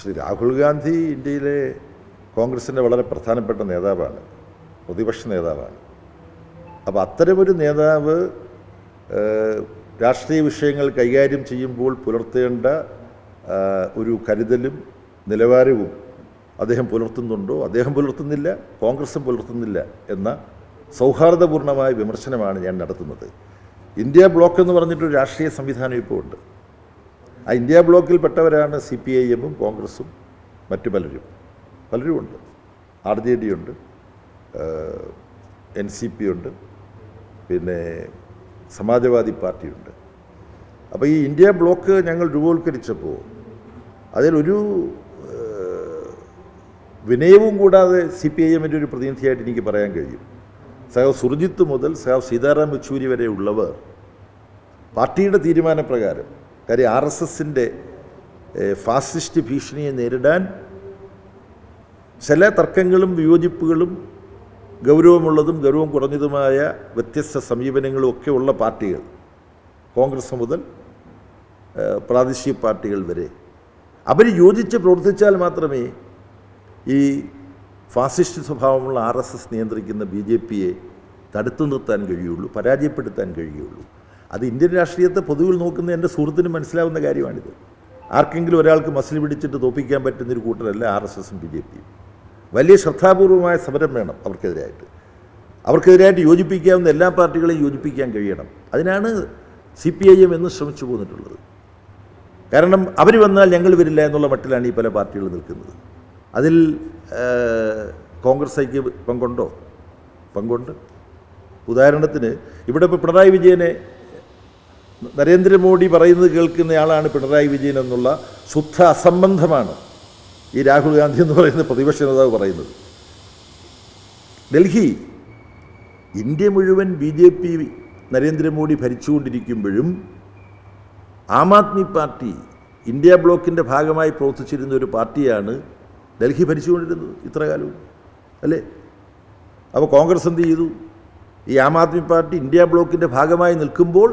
ശ്രീ രാഹുൽ ഗാന്ധി ഇന്ത്യയിലെ കോൺഗ്രസിൻ്റെ വളരെ പ്രധാനപ്പെട്ട നേതാവാണ്, പ്രതിപക്ഷ നേതാവാണ്. അപ്പോൾ അത്തരമൊരു നേതാവ് രാഷ്ട്രീയ വിഷയങ്ങൾ കൈകാര്യം ചെയ്യുമ്പോൾ പുലർത്തേണ്ട ഒരു കരുതലും നിലവാരവും അദ്ദേഹം പുലർത്തുന്നുണ്ടോ? അദ്ദേഹം പുലർത്തുന്നില്ല, കോൺഗ്രസും പുലർത്തുന്നില്ല എന്ന സൗഹാർദ്ദപൂർണമായ വിമർശനമാണ് ഞാൻ നടത്തുന്നത്. ഇന്ത്യ ബ്ലോക്ക് എന്ന് പറഞ്ഞിട്ടൊരു രാഷ്ട്രീയ സംവിധാനം ഇപ്പോൾ ഉണ്ട്. ആ ഇന്ത്യ ബ്ലോക്കിൽപ്പെട്ടവരാണ് CPIM-ഉം കോൺഗ്രസും മറ്റു പലരുമുണ്ട്. RJD ഉണ്ട്, NCP ഉണ്ട്, പിന്നെ സമാജ്വാദി പാർട്ടിയുണ്ട്. അപ്പോൾ ഈ ഇന്ത്യ ബ്ലോക്ക് ഞങ്ങൾ രൂപവത്കരിച്ചപ്പോൾ അതിലൊരു വിനയവും കൂടാതെ CPIM-ൻ്റെ ഒരു പ്രതിനിധിയായിട്ട് എനിക്ക് പറയാൻ കഴിയും. സഹാവ് സുർജിത്ത് മുതൽ സഹാവ് സീതാറാം യെച്ചൂരി വരെ ഉള്ളവർ പാർട്ടിയുടെ തീരുമാനപ്രകാരം, കാര്യം RSSൻ്റെ ഫാസിസ്റ്റ് ഭീഷണിയെ നേരിടാൻ ചില തർക്കങ്ങളും വിയോജിപ്പുകളും ഗൗരവമുള്ളതും ഗൗരവം കുറഞ്ഞതുമായ വ്യത്യസ്ത സമീപനങ്ങളും ഒക്കെ ഉള്ള പാർട്ടികൾ, കോൺഗ്രസ് മുതൽ പ്രാദേശിക പാർട്ടികൾ വരെ, അവർ യോജിച്ച് പ്രവർത്തിച്ചാൽ മാത്രമേ ഈ ഫാസിസ്റ്റ് സ്വഭാവമുള്ള RSS നിയന്ത്രിക്കുന്ന BJP-യെ തടുത്തു നിർത്താൻ കഴിയുള്ളൂ, പരാജയപ്പെടുത്താൻ കഴിയുള്ളൂ. അത് ഇന്ത്യൻ രാഷ്ട്രീയത്തെ പൊതുവിൽ നോക്കുന്ന എൻ്റെ സുഹൃത്തിന് മനസ്സിലാവുന്ന കാര്യമാണിത്. ആർക്കെങ്കിലും ഒരാൾക്ക് മസിൽ പിടിച്ചിട്ട് തോപ്പിക്കാൻ പറ്റുന്നൊരു കൂട്ടരല്ല RSS-ഉം BJP-യും. വലിയ ശ്രദ്ധാപൂർവമായ സമരം വേണം അവർക്കെതിരായിട്ട് യോജിപ്പിക്കാവുന്ന എല്ലാ പാർട്ടികളെയും യോജിപ്പിക്കാൻ കഴിയണം. അതിനാണ് CPIM എന്ന് ശ്രമിച്ചു പോന്നിട്ടുള്ളത്. കാരണം അവർ വന്നാൽ ഞങ്ങൾ വരില്ല എന്നുള്ള മട്ടിലാണ് ഈ പല പാർട്ടികൾ നിൽക്കുന്നത്. അതിൽ കോൺഗ്രസ് പങ്കുണ്ട്. ഉദാഹരണത്തിന് ഇവിടെ ഇപ്പോൾ പിണറായി വിജയനെ നരേന്ദ്രമോദി പറയുന്നത് കേൾക്കുന്നയാളാണ് പിണറായി വിജയൻ എന്നുള്ള ശുദ്ധ അസംബന്ധമാണ് ഈ രാഹുൽ ഗാന്ധി എന്ന് പറയുന്ന പ്രതിപക്ഷ നേതാവ് പറയുന്നത്. ഡൽഹി ഇന്ത്യ മുഴുവൻ BJP Narendra Modi ഭരിച്ചുകൊണ്ടിരിക്കുമ്പോഴും Aam Aadmi party India ബ്ലോക്കിൻ്റെ ഭാഗമായി പ്രവർത്തിച്ചിരുന്ന ഒരു പാർട്ടിയാണ് ഡൽഹി ഭരിച്ചുകൊണ്ടിരുന്നത് ഇത്ര കാലവും, അല്ലേ? അപ്പോൾ കോൺഗ്രസ് എന്ത് ചെയ്തു? ഈ ആം ആദ്മി പാർട്ടി ഇന്ത്യ ബ്ലോക്കിൻ്റെ ഭാഗമായി നിൽക്കുമ്പോൾ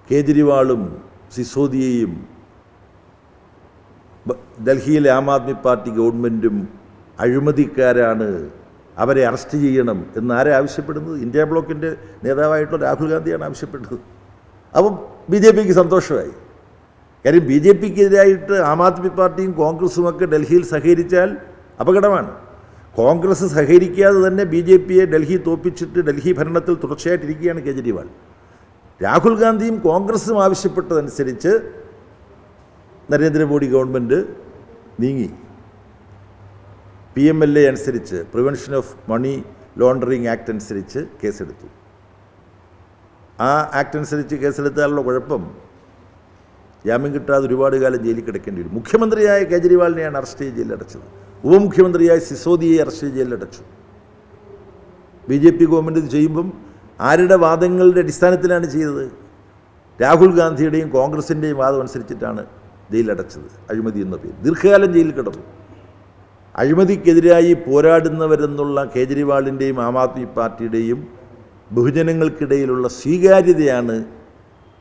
കേജ്രിവാളും സിസോദിയയും ഡൽഹിയിലെ ആം ആദ്മി പാർട്ടി ഗവൺമെൻറ്റും അഴിമതിക്കാരാണ്, അവരെ അറസ്റ്റ് ചെയ്യണം എന്നാരെ ആവശ്യപ്പെടുന്നത്? ഇന്ത്യ ബ്ലോക്കിൻ്റെ നേതാവായിട്ടുള്ള രാഹുൽ ഗാന്ധിയാണ് ആവശ്യപ്പെട്ടത്. അപ്പം BJP-ക്ക് സന്തോഷമായി. കാര്യം BJP-ക്കെതിരായിട്ട് ആം ആദ്മി പാർട്ടിയും കോൺഗ്രസുമൊക്കെ ഡൽഹിയിൽ സഹകരിച്ചാൽ അപകടമാണ്. കോൺഗ്രസ് സഹകരിക്കാതെ തന്നെ BJP-യെ ഡൽഹി തോൽപ്പിച്ചിട്ട് ഡൽഹി ഭരണത്തിൽ തുടർച്ചയായിട്ടിരിക്കുകയാണ് കേജ്രിവാൾ. രാഹുൽ ഗാന്ധിയും കോൺഗ്രസും ആവശ്യപ്പെട്ടതനുസരിച്ച് നരേന്ദ്രമോദി ഗവൺമെൻറ് നീങ്ങി. PMLA അനുസരിച്ച്, prevention of money laundering act അനുസരിച്ച് കേസെടുത്തു. ആ ആക്ട് അനുസരിച്ച് കേസെടുത്താലുള്ള കുഴപ്പം ജാമ്യം കിട്ടാതെ ഒരുപാട് കാലം ജയിലിൽ കിടക്കേണ്ടി വരും. മുഖ്യമന്ത്രിയായ കേജ്രിവാളിനെയാണ് അറസ്റ്റ് ചെയ്ത് ജയിലിലടച്ചത്. ഉപമുഖ്യമന്ത്രിയായ സിസോദിയെ അറസ്റ്റ് ചെയ്ത് ജയിലിലടച്ചു. BJP ഗവൺമെൻറ് ഇത് ചെയ്യുമ്പം ആരുടെ വാദങ്ങളുടെ അടിസ്ഥാനത്തിലാണ് ചെയ്തത്? രാഹുൽ ഗാന്ധിയുടെയും കോൺഗ്രസിൻ്റെയും വാദം അനുസരിച്ചിട്ടാണ് ജയിലടച്ചത്. അഴിമതി എന്ന പേര് ദീർഘകാലം ജയിലിൽ കിടന്നു. അഴിമതിക്കെതിരായി പോരാടുന്നവരെന്നുള്ള കേജ്രിവാളിൻ്റെയും ആം ആദ്മി പാർട്ടിയുടെയും ബഹുജനങ്ങൾക്കിടയിലുള്ള സ്വീകാര്യതയാണ്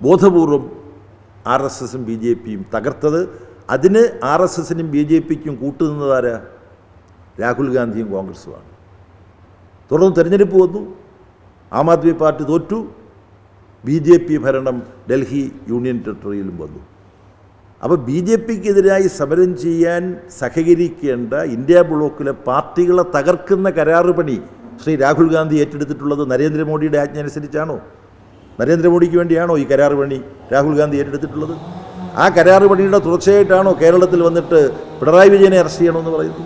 ബോധപൂർവം RSS-ഉം BJP-യും തകർത്തത്. അതിന് RSS-നും BJP-ക്കും കൂട്ടുനിന്നതാരാ? രാഹുൽ ഗാന്ധിയും കോൺഗ്രസുമാണ്. തുടർന്ന് തെരഞ്ഞെടുപ്പ് വന്നു, ആം ആദ്മി പാർട്ടി തോറ്റു, BJP ഭരണം ഡൽഹി യൂണിയൻ ടെറിട്ടറിയിലും വന്നു. അപ്പോൾ BJP-ക്കെതിരായി സമരം ചെയ്യാൻ സഹകരിക്കേണ്ട ഇന്ത്യ ബ്ലോക്കിലെ പാർട്ടികളെ തകർക്കുന്ന കരാറ് പണി ശ്രീ രാഹുൽ ഗാന്ധി ഏറ്റെടുത്തിട്ടുള്ളത് നരേന്ദ്രമോദിയുടെ ആജ്ഞ അനുസരിച്ചാണോ? നരേന്ദ്രമോദിക്ക് വേണ്ടിയാണോ ഈ കരാറ് പണി രാഹുൽ ഗാന്ധി ഏറ്റെടുത്തിട്ടുള്ളത്? ആ കരാറ് പണിയുടെ തുടർച്ചയായിട്ടാണോ കേരളത്തിൽ വന്നിട്ട് പിണറായി വിജയനെ അറസ്റ്റ് ചെയ്യണമെന്ന് പറയുന്നത്?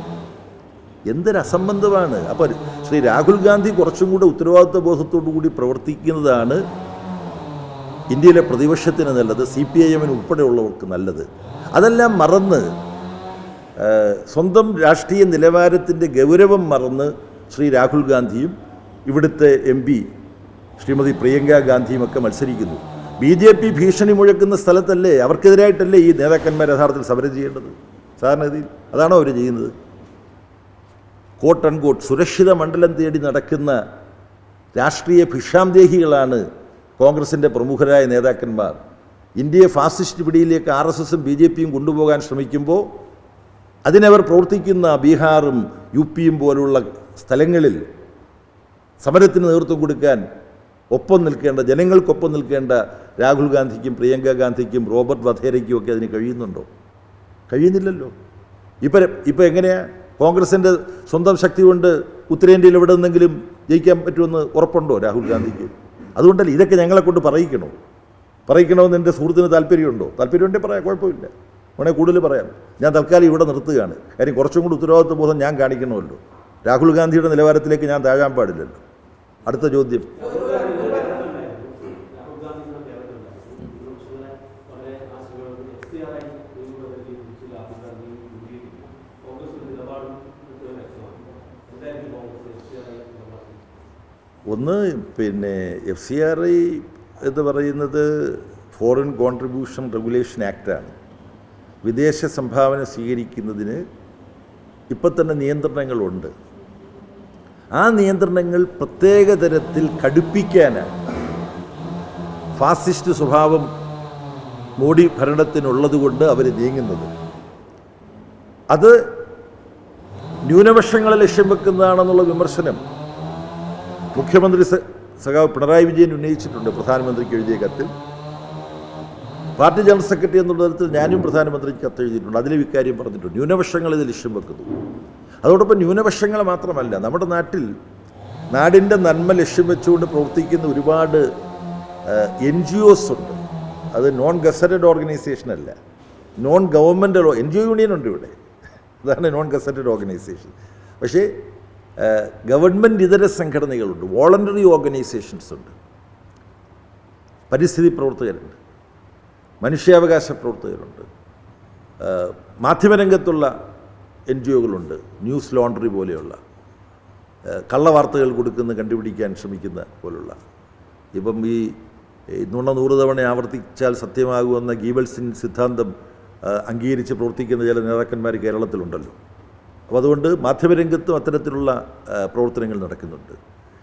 എന്തൊരു അസംബന്ധമാണ്. അപ്പോൾ ശ്രീ രാഹുൽ ഗാന്ധി കുറച്ചും കൂടെ ഉത്തരവാദിത്വ ബോധത്തോടു കൂടി പ്രവർത്തിക്കുന്നതാണ് ഇന്ത്യയിലെ പ്രതിപക്ഷത്തിന് നല്ലത്, CPIM-ന് ഉൾപ്പെടെയുള്ളവർക്ക് നല്ലത്. അതെല്ലാം മറന്ന്, സ്വന്തം രാഷ്ട്രീയ നിലവാരത്തിൻ്റെ ഗൗരവം മറന്ന് ശ്രീ രാഹുൽ ഗാന്ധിയും ഇവിടുത്തെ MP ശ്രീമതി പ്രിയങ്ക ഗാന്ധിയുമൊക്കെ മത്സരിക്കുന്നു. BJP ഭീഷണി മുഴക്കുന്ന സ്ഥലത്തല്ലേ, അവർക്കെതിരായിട്ടല്ലേ ഈ നേതാക്കന്മാർ യഥാർത്ഥത്തിൽ സമരം ചെയ്യേണ്ടത്? സാധാരണഗതിയിൽ അതാണോ അവർ ചെയ്യുന്നത്? കോട്ട് അൺകോട്ട് സുരക്ഷിത മണ്ഡലം തേടി നടക്കുന്ന രാഷ്ട്രീയ ഭിക്ഷാന്തേഹികളാണ് കോൺഗ്രസിൻ്റെ പ്രമുഖരായ നേതാക്കന്മാർ. ഇന്ത്യയെ ഫാസിസ്റ്റ് പിടിയിലേക്ക് RSSും BJPയും കൊണ്ടുപോകാൻ ശ്രമിക്കുമ്പോൾ അതിനവർ പ്രവർത്തിക്കുന്ന ബീഹാറും UPയും പോലുള്ള സ്ഥലങ്ങളിൽ സമരത്തിന് നേതൃത്വം കൊടുക്കാൻ ഒപ്പം നിൽക്കേണ്ട, ജനങ്ങൾക്കൊപ്പം നിൽക്കേണ്ട രാഹുൽ ഗാന്ധിക്കും പ്രിയങ്ക ഗാന്ധിക്കും റോബർട്ട് വധേരയ്ക്കും ഒക്കെ അതിന് കഴിയുന്നുണ്ടോ? കഴിയുന്നില്ലല്ലോ. ഇപ്പം എങ്ങനെയാണ് കോൺഗ്രസിൻ്റെ സ്വന്തം ശക്തി കൊണ്ട് ഉത്തരേന്ത്യയിൽ എവിടെ നിന്നെങ്കിലും ജയിക്കാൻ പറ്റുമെന്ന് ഉറപ്പുണ്ടോ രാഹുൽ ഗാന്ധിക്ക്? അതുകൊണ്ടല്ല ഇതൊക്കെ ഞങ്ങളെ കൊണ്ട് പറയിക്കണമെന്ന് എൻ്റെ സുഹൃത്തിന് താല്പര്യമുണ്ടോ? താല്പര്യമുണ്ടെങ്കിൽ പറയാം, കുഴപ്പമില്ല, വേണമെങ്കിൽ കൂടുതൽ പറയാം. ഞാൻ തൽക്കാലം ഇവിടെ നിർത്തുകയാണ്. കാര്യം കുറച്ചും കൂടി ഉത്തരവാദിത്വ ബോധം ഞാൻ കാണിക്കണമല്ലോ. രാഹുൽ ഗാന്ധിയുടെ നിലവാരത്തിലേക്ക് ഞാൻ താഴാൻ പാടില്ലല്ലോ. അടുത്ത ചോദ്യം. ഒന്ന് FCRI എന്ന് പറയുന്നത് ഫോറിൻ കോൺട്രിബ്യൂഷൻ റെഗുലേഷൻ ആക്റ്റാണ്. വിദേശ സംഭാവന സ്വീകരിക്കുന്നതിന് ഇപ്പം തന്നെ നിയന്ത്രണങ്ങളുണ്ട്. ആ നിയന്ത്രണങ്ങൾ പ്രത്യേക തരത്തിൽ കടുപ്പിക്കാനാണ് ഫാസിസ്റ്റ് സ്വഭാവം മോഡി ഭരണത്തിനുള്ളതുകൊണ്ട് അവർ നീങ്ങുന്നത്. അത് ന്യൂനപക്ഷങ്ങളെ ലക്ഷ്യം വെക്കുന്നതാണെന്നുള്ള വിമർശനം മുഖ്യമന്ത്രി സഖാവ് പിണറായി വിജയൻ ഉന്നയിച്ചിട്ടുണ്ട് പ്രധാനമന്ത്രിക്ക് എഴുതിയ കത്തിൽ. പാർട്ടി ജനറൽ സെക്രട്ടറി എന്നുള്ള തരത്തിൽ ഞാനും പ്രധാനമന്ത്രിക്ക് കത്തെഴുതിയിട്ടുണ്ട്. അതിലും ഇക്കാര്യം പറഞ്ഞിട്ടുണ്ട്. ന്യൂനപക്ഷങ്ങൾ ഇത് ലക്ഷ്യം വെക്കുന്നു. അതോടൊപ്പം ന്യൂനപക്ഷങ്ങൾ മാത്രമല്ല, നമ്മുടെ നാട്ടിൽ നാടിൻ്റെ നന്മ ലക്ഷ്യം വെച്ചുകൊണ്ട് പ്രവർത്തിക്കുന്ന ഒരുപാട് NGOs ഉണ്ട്. അത് നോൺ ഗസറ്റഡ് ഓർഗനൈസേഷൻ അല്ല, നോൺ ഗവൺമെൻറ് NGO യൂണിയൻ ഉണ്ട് ഇവിടെ. അതാണ് നോൺ ഗസറ്റഡ് ഓർഗനൈസേഷൻ. പക്ഷേ ഗവൺമെൻറ് ഇതര സംഘടനകളുണ്ട്, വോളണ്ടറി ഓർഗനൈസേഷൻസ് ഉണ്ട്, പരിസ്ഥിതി പ്രവർത്തകരുണ്ട്, മനുഷ്യാവകാശ പ്രവർത്തകരുണ്ട്, മാധ്യമരംഗത്തുള്ള NGOകളുണ്ട്, ന്യൂസ് ലോണ്ടറി പോലെയുള്ള, കള്ളവാർത്തകൾ കണ്ടുപിടിക്കാൻ ശ്രമിക്കുന്ന പോലുള്ള. ഇപ്പം ഈ നുണ 100 തവണ ആവർത്തിച്ചാൽ സത്യമാകുമെന്ന ഗീബൽസിൻ സിദ്ധാന്തം അംഗീകരിച്ച് പ്രവർത്തിക്കുന്ന ചില നേതാക്കന്മാർ കേരളത്തിലുണ്ടല്ലോ. അപ്പോൾ അതുകൊണ്ട് മാധ്യമരംഗത്തും അത്തരത്തിലുള്ള പ്രവർത്തനങ്ങൾ നടക്കുന്നുണ്ട്.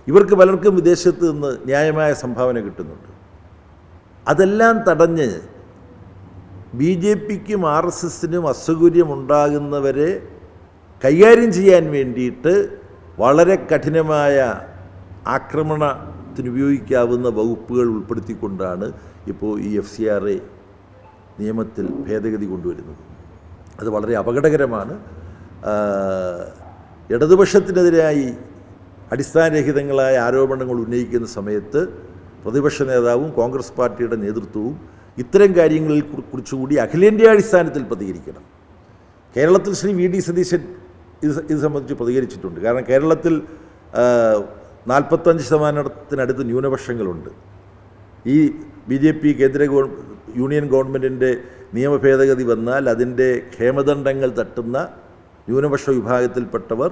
ഇവർക്ക് പലർക്കും വിദേശത്ത് നിന്ന് ന്യായമായ സംഭാവന കിട്ടുന്നുണ്ട്. അതെല്ലാം തടഞ്ഞ് BJPക്കും RSSനും അസൗകര്യമുണ്ടാകുന്നവരെ കൈകാര്യം ചെയ്യാൻ വേണ്ടിയിട്ട് വളരെ കഠിനമായ ആക്രമണത്തിനുപയോഗിക്കാവുന്ന വകുപ്പുകൾ ഉൾപ്പെടുത്തിക്കൊണ്ടാണ് ഇപ്പോൾ ഈ FCRA നിയമത്തിൽ ഭേദഗതി കൊണ്ടുവരുന്നത്. അത് വളരെ അപകടകരമാണ്. ഇടതുപക്ഷത്തിനെതിരായി അടിസ്ഥാനരഹിതങ്ങളായ ആരോപണങ്ങൾ ഉന്നയിക്കുന്ന സമയത്ത് പ്രതിപക്ഷ നേതാവും കോൺഗ്രസ് പാർട്ടിയുടെ നേതൃത്വവും ഇത്തരം കാര്യങ്ങളിൽ കുറിച്ചുകൂടി അഖിലേന്ത്യാടിസ്ഥാനത്തിൽ പ്രതികരിക്കണം. കേരളത്തിൽ ശ്രീ VD സതീശൻ ഇത് സംബന്ധിച്ച് പ്രതികരിച്ചിട്ടുണ്ട്. കാരണം കേരളത്തിൽ 45% ന്യൂനപക്ഷങ്ങളുണ്ട്. ഈ BJP കേന്ദ്ര യൂണിയൻ ഗവൺമെൻറ്റിൻ്റെ നിയമ ഭേദഗതി വന്നാൽ അതിൻ്റെ ക്ഷേമദണ്ഡങ്ങൾ തട്ടുന്ന ന്യൂനപക്ഷ വിഭാഗത്തിൽപ്പെട്ടവർ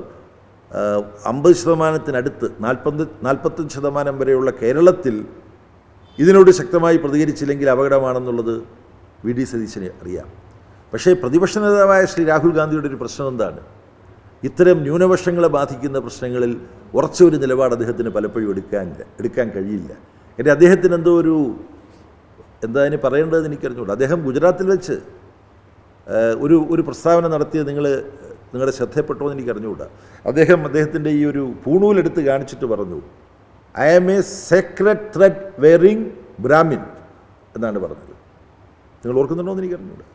50%-അടുത്ത് 45% വരെയുള്ള കേരളത്തിൽ ഇതിനോട് ശക്തമായി പ്രതികരിച്ചില്ലെങ്കിൽ അപകടമാണെന്നുള്ളത് VD സതീശന് അറിയാം. പക്ഷേ പ്രതിപക്ഷ നേതാവായ ശ്രീ രാഹുൽ ഗാന്ധിയുടെ ഒരു പ്രശ്നം എന്താണ്? ഇത്തരം ന്യൂനപക്ഷങ്ങളെ ബാധിക്കുന്ന പ്രശ്നങ്ങളിൽ ഉറച്ചൊരു നിലപാട് അദ്ദേഹത്തിന് പലപ്പോഴും എടുക്കാൻ കഴിയില്ല. എൻ്റെ അദ്ദേഹത്തിന് എന്തോ എന്താ അതിന് പറയേണ്ടതെന്ന് എനിക്കറിഞ്ഞുകൂടാ. അദ്ദേഹം ഗുജറാത്തിൽ വെച്ച് ഒരു പ്രസ്താവന നടത്തിയത് നിങ്ങളുടെ ശ്രദ്ധയപ്പെട്ടോ എന്ന് എനിക്കറിഞ്ഞുകൂടാ. അദ്ദേഹത്തിൻ്റെ ഈ ഒരു പൂണൂലെടുത്ത് കാണിച്ചിട്ട് പറഞ്ഞു, "I am a sacred thread wearing Brahmin" എന്നാണ് പറഞ്ഞത്. നിങ്ങൾ ഓർക്കുന്നുണ്ടോ എന്ന് എനിക്കറിഞ്ഞുകൂടാ.